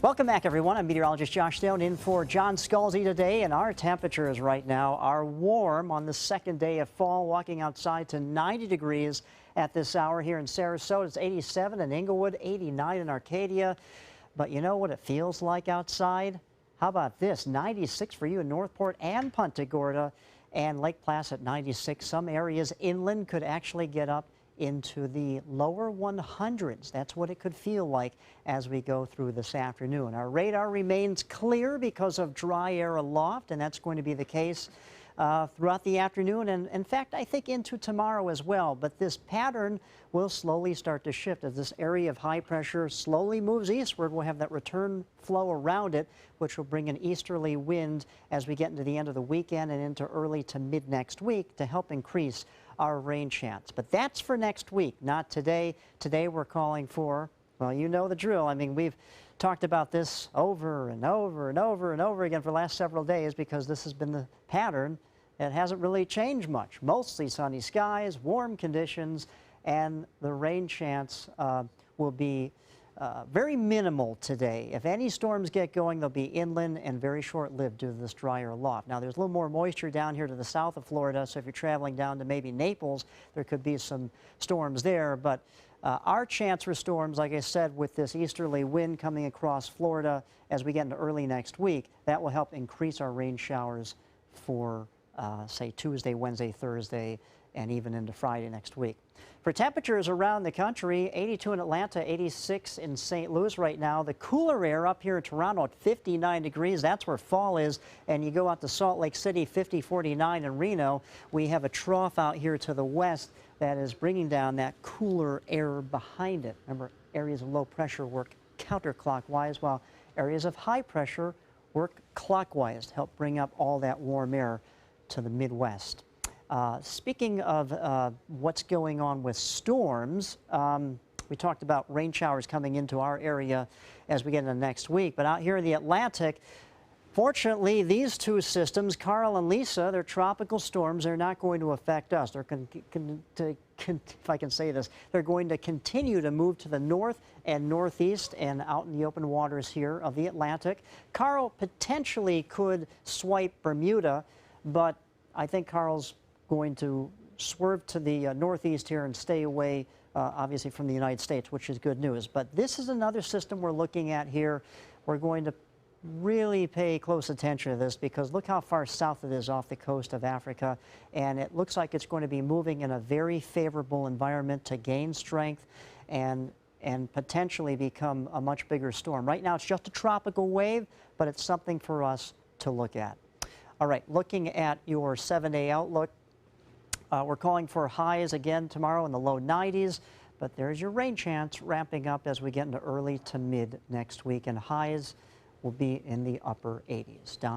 Welcome back, everyone. I'm meteorologist Josh Stone in for John Scalzi today, and our temperatures right now are warm on the second day of fall. Walking outside to 90 degrees at this hour here in Sarasota. It's 87 in Inglewood, 89 in Arcadia. But you know what it feels like outside? How about this? 96 for you in Northport and Punta Gorda, and Lake Placid 96. Some areas inland could actually get up into the lower 100s. That's what it could feel like as we go through this afternoon. Our radar remains clear because of dry air aloft, and that's going to be the case throughout the afternoon, and in fact I think into tomorrow as well. But this pattern will slowly start to shift as this area of high pressure slowly moves eastward. We'll have that return flow around it, which will bring an easterly wind as we get into the end of the weekend and into early to mid next week to help increase our rain chance. But that's for next week, not today. Today we're calling for, well, you know the drill. I mean, we've talked about this over and over and over and over again for the last several days because this has been the pattern. It hasn't really changed much. Mostly sunny skies, warm conditions, and the rain chance will be very minimal today. If any storms get going, they'll be inland and very short-lived due to this drier aloft. Now, there's a little more moisture down here to the south of Florida, so if you're traveling down to maybe Naples, there could be some storms there. But our chance for storms, like I said, with this easterly wind coming across Florida as we get into early next week, that will help increase our rain showers for, say, Tuesday, Wednesday, Thursday, and even into Friday next week. For temperatures around the country, 82 in Atlanta, 86 in St. Louis right now. The cooler air up here in Toronto at 59 degrees. That's where fall is. And you go out to Salt Lake City, 50, 49 in Reno. We have a trough out here to the west that is bringing down that cooler air behind it. Remember, areas of low pressure work counterclockwise, while areas of high pressure work clockwise to help bring up all that warm air to the Midwest. Speaking of what's going on with storms, we talked about rain showers coming into our area as we get into next week. But out here in the Atlantic, fortunately, these two systems, Carl and Lisa, they're tropical storms. They're not going to affect us. They're if I can say this, they're going to continue to move to the north and northeast and out in the open waters here of the Atlantic. Carl potentially could swipe Bermuda, but I think Carl's going to swerve to the northeast here and stay away, obviously, from the United States, which is good news. But this is another system we're looking at here. We're going to really pay close attention to this because look how far south it is off the coast of Africa, and it looks like it's going to be moving in a very favorable environment to gain strength and potentially become a much bigger storm. Right now, it's just a tropical wave, but it's something for us to look at. All right, looking at your 7-day outlook, we're calling for highs again tomorrow in the low 90s, but there's your rain chance ramping up as we get into early to mid next week, and highs will be in the upper 80s. Don?